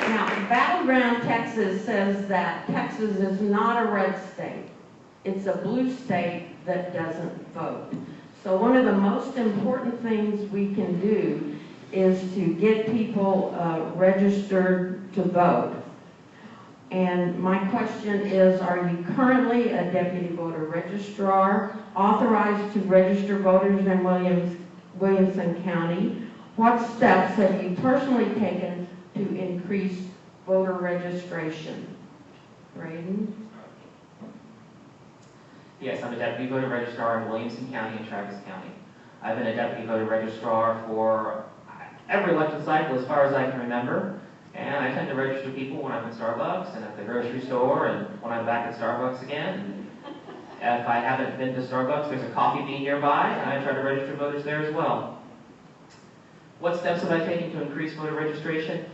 Now, Battleground Texas says that Texas is not a red state. It's a blue state that doesn't vote. So one of the most important things we can do is to get people registered to vote. And my question is, are you currently a Deputy Voter Registrar authorized to register voters in Williamson County? What steps have you personally taken to increase voter registration? Braden? Yes, I'm a Deputy Voter Registrar in Williamson County and Travis County. I've been a Deputy Voter Registrar for every election cycle as far as I can remember. And I tend to register people when I'm at Starbucks and at the grocery store and when I'm back at Starbucks again. If I haven't been to Starbucks, there's a coffee bean nearby, and I try to register voters there as well. What steps have I taken to increase voter registration?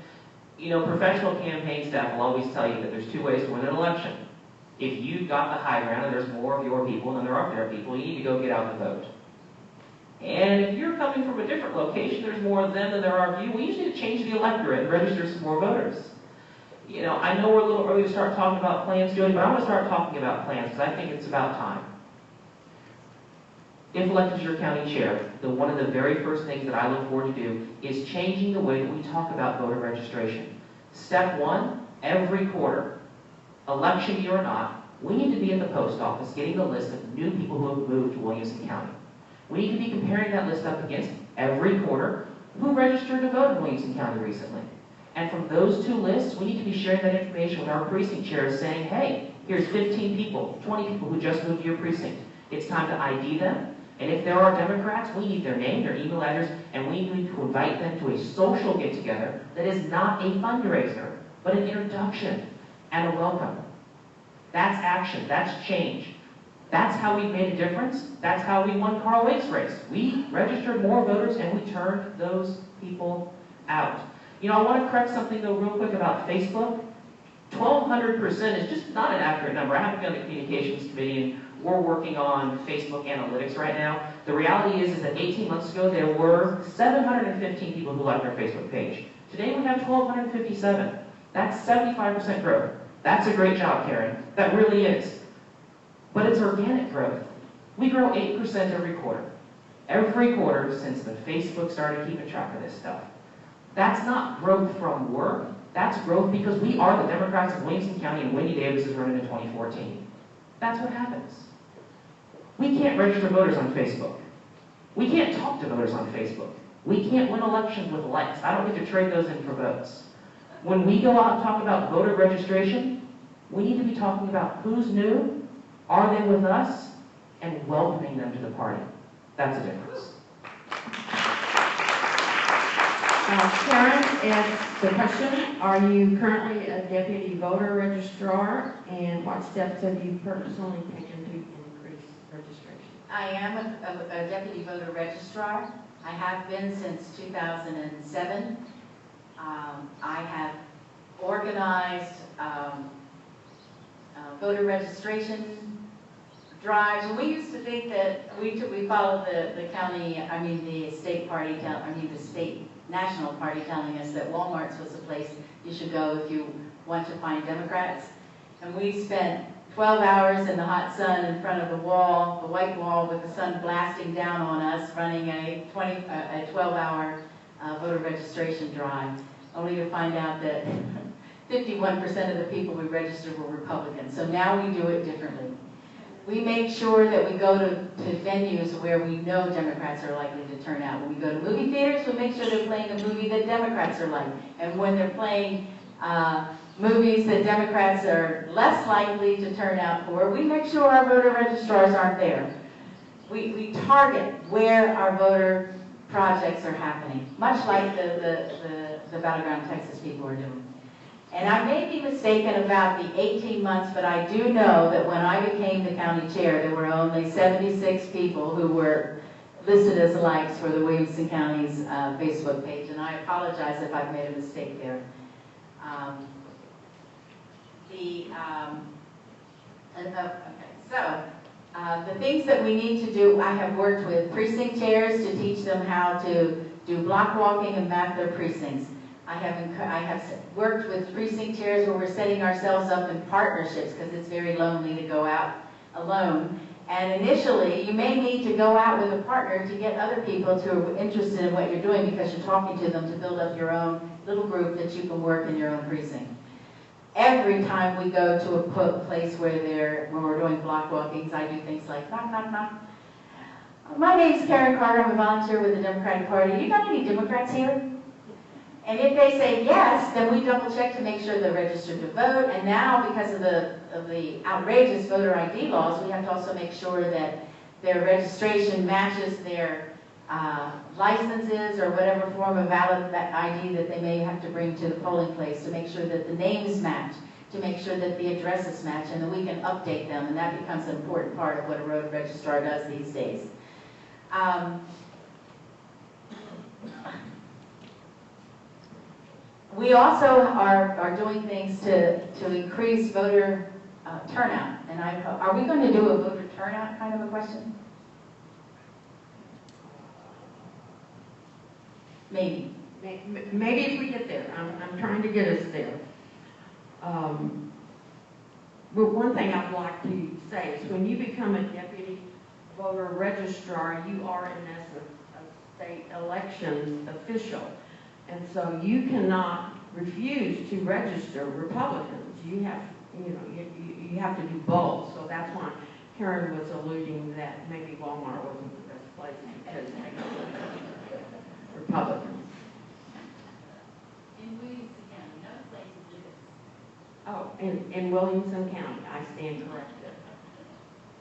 You know, professional campaign staff will always tell you that there's two ways to win an election. If you've got the high ground and there's more of your people than there are their people, you need to go get out the vote. And if you're coming from a different location, there's more of them than there are of you, we usually need to change the electorate and register some more voters. You know, I know we're a little early to start talking about plans, Jody, but I want to start talking about plans because I think it's about time. If elected as your county chair, one of the very first things that I look forward to do is changing the way that we talk about voter registration. Step one, every quarter, election year or not, we need to be at the post office getting the list of new people who have moved to Williamson County. We need to be comparing that list up against every quarter who registered to vote in Williamson County recently. And from those two lists, we need to be sharing that information with our precinct chairs saying, hey, here's 15 people, 20 people who just moved to your precinct. It's time to ID them. And if there are Democrats, we need their name, their email address, and we need to invite them to a social get-together that is not a fundraiser, but an introduction and a welcome. That's action. That's change. That's how we made a difference. That's how we won Carl Wake's race. We registered more voters and we turned those people out. You know, I want to correct something though real quick about Facebook. 1,200% is just not an accurate number. I happen to be on the communications committee and we're working on Facebook analytics right now. The reality is that 18 months ago there were 715 people who liked our Facebook page. Today we have 1,257. That's 75% growth. That's a great job, Karen. That really is. But it's organic growth. We grow 8% every quarter. Every quarter since the Facebook started keeping track of this stuff. That's not growth from work. That's growth because we are the Democrats of Williamson County and Wendy Davis is running in 2014. That's what happens. We can't register voters on Facebook. We can't talk to voters on Facebook. We can't win elections with likes. I don't get to trade those in for votes. When we go out and talk about voter registration, we need to be talking about who's new, are they with us, and welcoming them to the party. That's a difference. Karen asks the question, are you currently a Deputy Voter Registrar, and what steps have you personally taken to increase registration? I am a Deputy Voter Registrar. I have been since 2007. I have organized voter registration drives. And we used to think that we followed the county, the state party, the state national party telling us that Walmart's was the place you should go if you want to find Democrats. And we spent 12 hours in the hot sun in front of the wall, the white wall with the sun blasting down on us, running a 12-hour voter registration drive, only to find out that 51% of the people we registered were Republicans. So now we do it differently. We make sure that we go to venues where we know Democrats are likely to turn out. When we go to movie theaters, we make sure they're playing a movie that Democrats are like. And when they're playing movies that Democrats are less likely to turn out for, we make sure our voter registrars aren't there. We target where our voter projects are happening, much like the Battleground Texas people are doing. And I may be mistaken about the 18 months, but I do know that when I became the county chair, there were only 76 people who were listed as likes for the Williamson County's Facebook page, and I apologize if I've made a mistake there. The things that we need to do, I have worked with precinct chairs to teach them how to do block walking and map their precincts. I have worked with precinct chairs where we're setting ourselves up in partnerships because it's very lonely to go out alone. And initially, you may need to go out with a partner to get other people who are interested in what you're doing because you're talking to them to build up your own little group that you can work in your own precinct. Every time we go to a place where we're doing block walkings, I do things like knock, knock, knock. My name's Karen Carter. I'm a volunteer with the Democratic Party. You got any Democrats here? And if they say yes, then we double check to make sure they're registered to vote. And now, because of the outrageous voter ID laws, we have to also make sure that their registration matches their licenses or whatever form of valid ID that they may have to bring to the polling place to make sure that the names match, to make sure that the addresses match, and that we can update them. And that becomes an important part of what a road registrar does these days. We also are doing things to increase voter turnout. And are we going to do a voter turnout kind of a question? Maybe. Maybe if we get there. I'm trying to get us there. But one thing I'd like to say is when you become a deputy voter registrar, you are in essence a state election official. And so you cannot refuse to register Republicans. You have, you have to do both. So that's why Karen was alluding that maybe Walmart wasn't the best place because they go Republicans. In Williamson County, no place to do this. Oh, in Williamson County, I stand corrected.